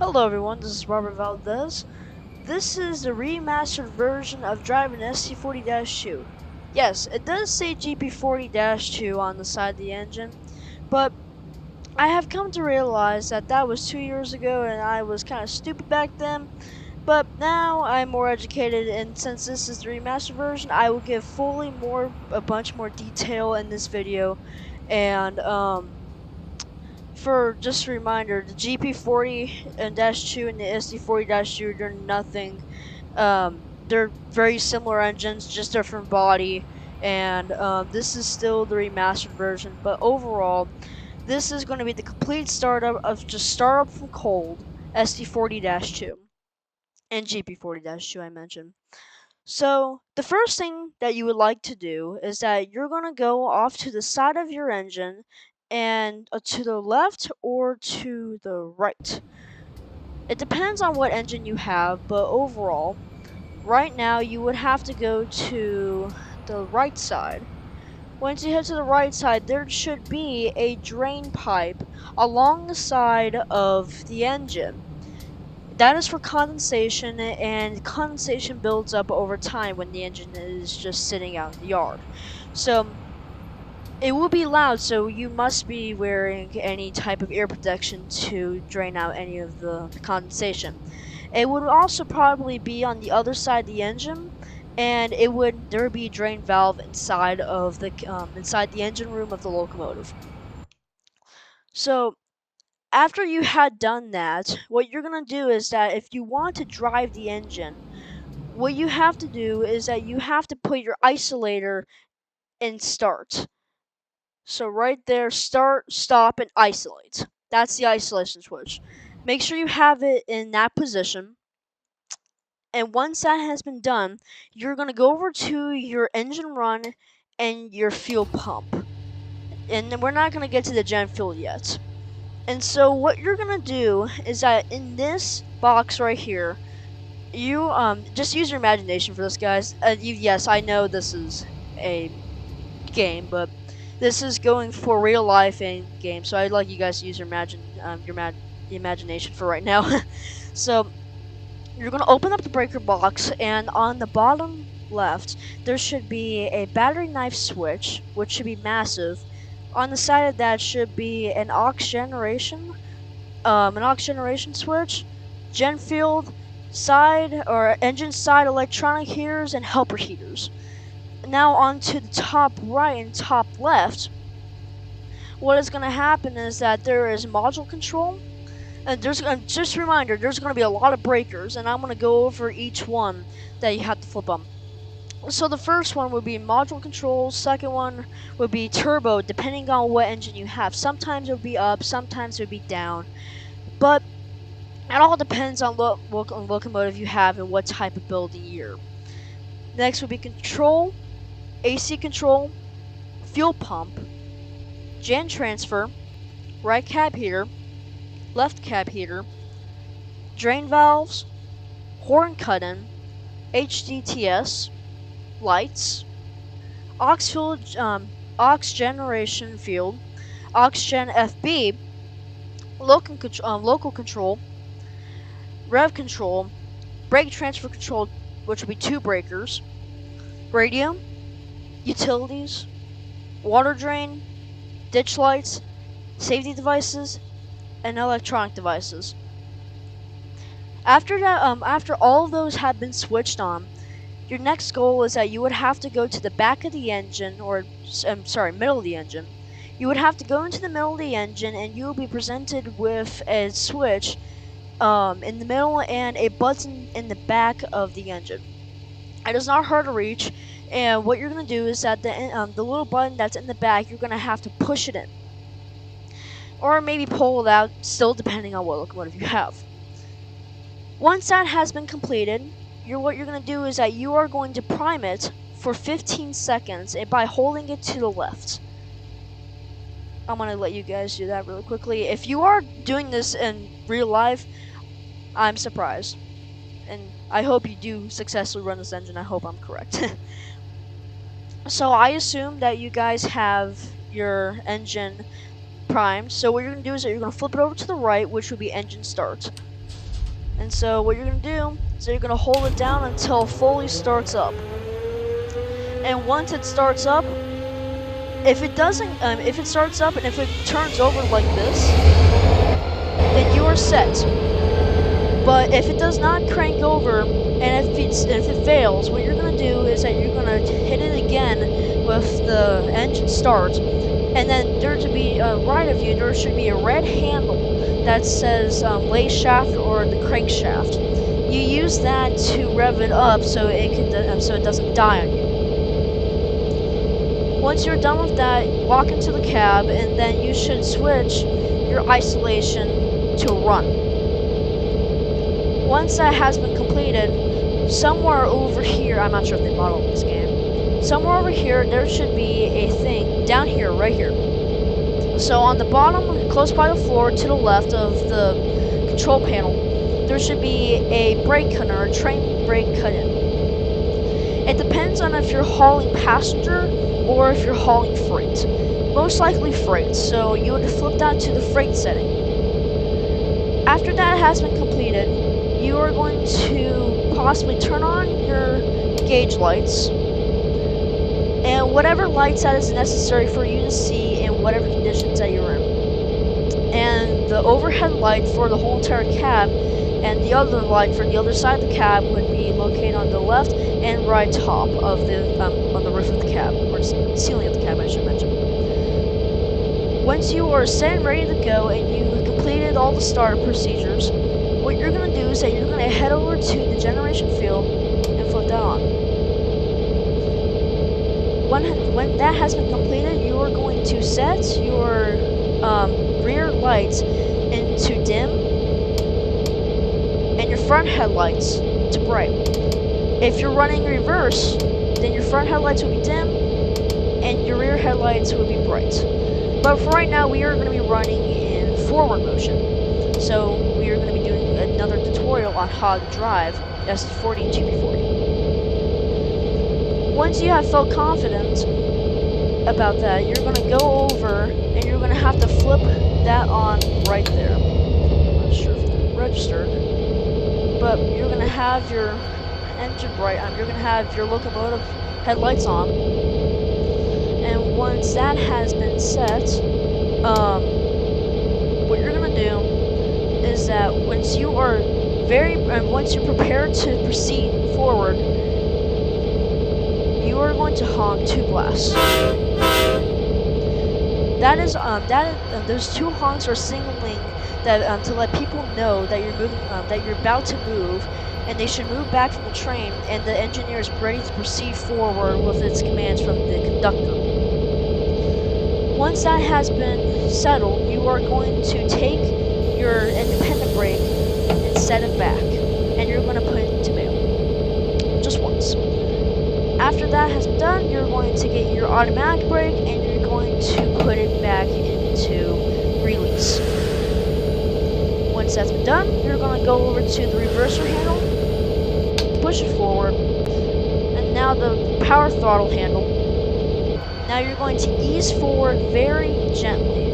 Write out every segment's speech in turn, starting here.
Hello everyone, this is Robert Valdez. This is the remastered version of driving SD40-2. Yes, it does say GP40-2 on the side of the engine, but I have come to realize that that was 2 years ago and I was kind of stupid back then. But now I'm more educated, and since this is the remastered version, I will give a bunch more detail in this video. And for just a reminder, the GP40-2 and the SD40-2, they're nothing. They're very similar engines, just different body, and this is still the remastered version. But overall, this is going to be the complete startup of just startup from cold SD40-2 and GP40-2 I mentioned. So the first thing that you would like to do is that you're going to go off to the side of your engine and to the left or to the right. It depends on what engine you have, but overall, right now you would have to go to the right side. Once you head to the right side, there should be a drain pipe along the side of the engine. That is for condensation, and condensation builds up over time when the engine is just sitting out in the yard. So it will be loud, so you must be wearing any type of ear protection to drain out any of the condensation. It would also probably be on the other side of the engine, and there would be a drain valve inside of the engine room of the locomotive. So after you had done that, what you're going to do is that if you want to drive the engine, what you have to do is that you have to put your isolator in start. So right there, start, stop, and isolate. That's the isolation switch. Make sure you have it in that position. And once that has been done, you're going to go over to your engine run and your fuel pump. And we're not going to get to the gen fuel yet. And so what you're gonna do is that in this box right here, you just use your imagination for this, guys. Yes, I know this is a game, but this is going for real life in game, so I'd like you guys to use your imagination for right now. So you're gonna open up the breaker box, and on the bottom left there should be a battery knife switch, which should be massive. On the side of that should be an aux generation switch, gen field, side or engine side electronic heaters, and helper heaters. Now onto the top right and top left, what is going to happen is that there is module control, and there's just a reminder, there's going to be a lot of breakers, and I'm going to go over each one that you have to flip on. So the first one would be module control, second one would be turbo, depending on what engine you have. Sometimes it would be up, sometimes it would be down, but it all depends on what locomotive you have and what type of building year. Next would be control, AC control, fuel pump, gen transfer, right cab heater, left cab heater, drain valves, horn cut-in, HDTS, lights, aux generation field, aux gen FB, local control, rev control, brake transfer control, which will be 2 breakers, radio, utilities, water drain, ditch lights, safety devices, and electronic devices. After that, after all of those have been switched on, your next goal is that you would have to go to the back of the engine, or middle of the engine. You would have to go into the middle of the engine, and you will be presented with a switch in the middle and a button in the back of the engine. It is not hard to reach, and what you're going to do is that the little button that's in the back, you're going to have to push it in, or maybe pull it out, still depending on what locomotive you have. Once that has been completed, what you're going to do is that you are going to prime it for 15 seconds and by holding it to the left. I'm going to let you guys do that really quickly. If you are doing this in real life, I'm surprised. And I hope you do successfully run this engine. I hope I'm correct. So I assume that you guys have your engine primed. So what you're going to do is that you're going to flip it over to the right, which will be engine start. And so what you're going to do is you're going to hold it down until it fully starts up. And once it starts up, if it doesn't, if it starts up and if it turns over like this, then you are set. But if it does not crank over, and if it fails, what you're gonna do is that you're gonna hit it again with the engine start, and then there to be right of you, there should be a red handle that says lay shaft or the crankshaft. You use that to rev it up so it doesn't die on you. Once you're done with that, walk into the cab, and then you should switch your isolation to run. Once that has been completed, somewhere over here, I'm not sure if they modeled this game, somewhere over here there should be a thing, down here, right here. So on the bottom, close by the floor to the left of the control panel, there should be a brake cut or a train brake cut in. It depends on if you're hauling passenger or if you're hauling freight. Most likely freight, so you would flip that to the freight setting. After that has been completed, you are going to possibly turn on your gauge lights and whatever lights that is necessary for you to see in whatever conditions that you're in. And the overhead light for the whole entire cab and the other light for the other side of the cab would be located on the left and right top of the on the roof of the cab, or ceiling of the cab, I should mention. Once you are set and ready to go and you have completed all the startup procedures, what you're going to do is that you're going to head over to the generation field and flip that on. When that has been completed, you are going to set your rear lights into dim and your front headlights to bright. If you're running reverse, then your front headlights will be dim and your rear headlights will be bright. But for right now, we are going to be running in forward motion. So we are going to be doing another tutorial on how to drive SD40 and GP40. Once you have felt confident about that, you're going to go over and you're going to have to flip that on right there. I'm not sure if it's registered, but you're going to have your engine bright on. You're going to have your locomotive headlights on. And once that has been set, what you're going to do is that once you are once you're prepared to proceed forward, you are going to honk two blasts. That is those two honks are signaling that to let people know that you're moving, that you're about to move, and they should move back from the train, and the engineer is ready to proceed forward with its commands from the conductor. Once that has been settled, you are going to take your independent brake and set it back, and you're going to put it into mail, just once. After that has been done, you're going to get your automatic brake, and you're going to put it back into release. Once that's been done, you're going to go over to the reverser handle, push it forward, and now the power throttle handle. Now you're going to ease forward very gently.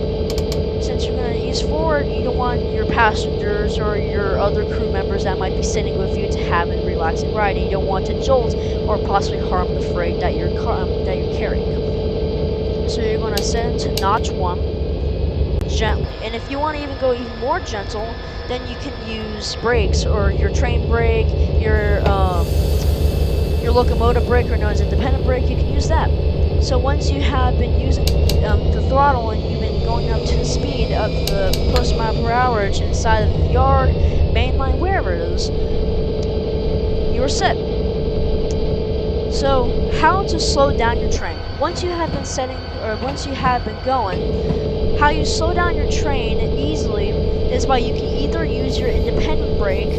Since you're going to ease forward, you don't want your passengers or your other crew members that might be sitting with you to have a relaxing ride. And you don't want to jolt or possibly harm the freight that you're carrying. So you're going to set it to notch 1 gently. And if you want to even go even more gentle, then you can use brakes or your train brake, your locomotive brake, or known as independent brake. You can use that. So once you have been using the throttle and you've been going up to the speed of the close mile per hour inside of the yard, main line, wherever it is, you're set. So how to slow down your train? Once you have been going, how you slow down your train easily is by you can either use your independent brake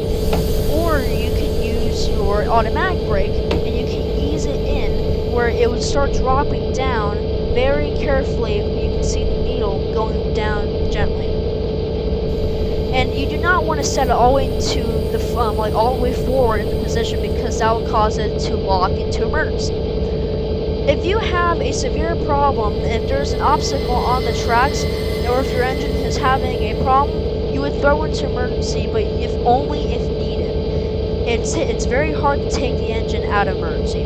or you can use your automatic brake, and you can ease it in where it would start dropping down very carefully. You can see the needle going down gently. And you do not want to set it all the way into the all the way forward in the position, because that will cause it to lock into emergency. If you have a severe problem, if there's an obstacle on the tracks, or if your engine is having a problem, you would throw into emergency, but only if needed. it's very hard to take the engine out of emergency.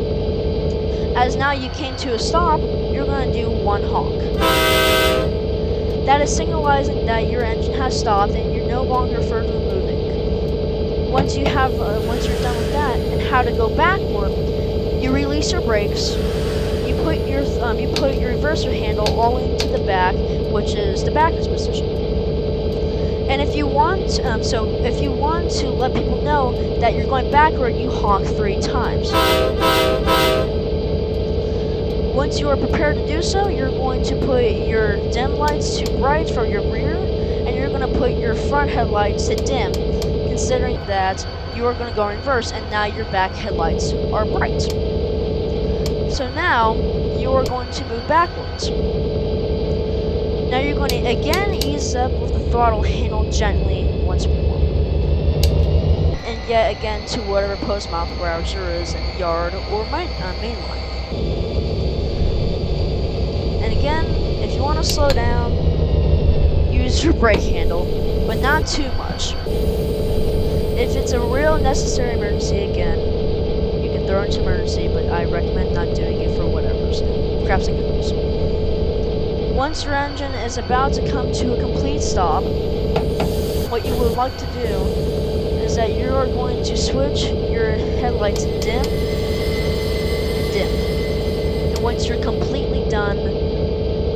As now you came to a stop, you're going to do one honk. That is signalizing that your engine has stopped and you're no longer further moving. Once you're done with that, and how to go backward, you release your brakes. You put your reverser handle all into the back, which is the backwards position. And if you want to let people know that you're going backward, you honk 3 times. Once you are prepared to do so, you're going to put your dim lights to bright for your rear, and you're going to put your front headlights to dim, considering that you are going to go in reverse, and now your back headlights are bright. So now, you are going to move backwards. Now you're going to again ease up with the throttle handle gently once more. And yet again to whatever post mile per hour there is in the yard or main line. And again, if you want to slow down, use your brake handle, but not too much. If it's a real necessary emergency, again, you can throw into emergency, but I recommend not doing it for whatever's craps and giggles. Once your engine is about to come to a complete stop, what you would like to do is that you are going to switch your headlights to dim and dim. And once you're completely done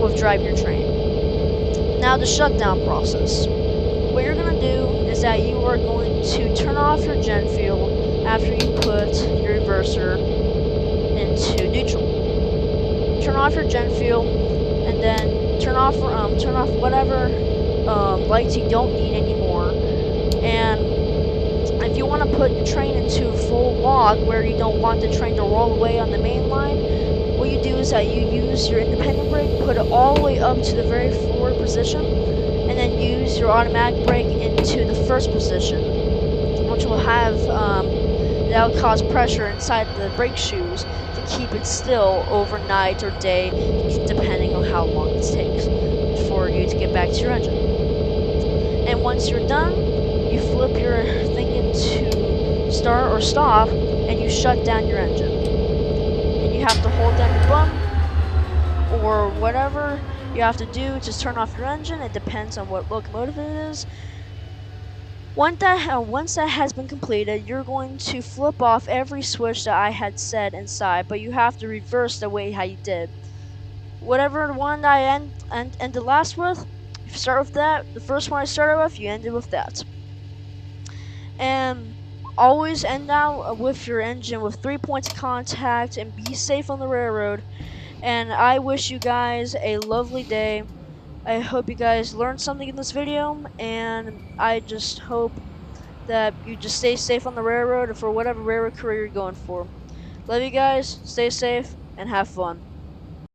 with driving your train. Now the shutdown process. What you're going to do is that you are going to turn off your gen fuel after you put your reverser into neutral. Turn off your gen fuel and then turn off whatever lights you don't need anymore. And if you want to put the train into full log where you don't want the train to roll away on the main line, what you do is that you use your independent brake, put it all the way up to the very forward position, and then use your automatic brake into the first position, which will have that'll cause pressure inside the brake shoes to keep it still overnight or day, depending on how long it takes for you to get back to your engine. And once you're done, you flip your thing into start or stop, and you shut down your engine. And you have to hold down your button, or whatever you have to do to turn off your engine. It depends on what locomotive it is. Once that has been completed, you're going to flip off every switch that I had said inside, but you have to reverse the way how you did. Whatever one I ended last with, if you start with that, the first one I started with, you ended with that. And always end out with your engine with 3 points of contact, and be safe on the railroad. And I wish you guys a lovely day. I hope you guys learned something in this video, and I just hope that you just stay safe on the railroad or for whatever railroad career you're going for. Love you guys, stay safe, and have fun.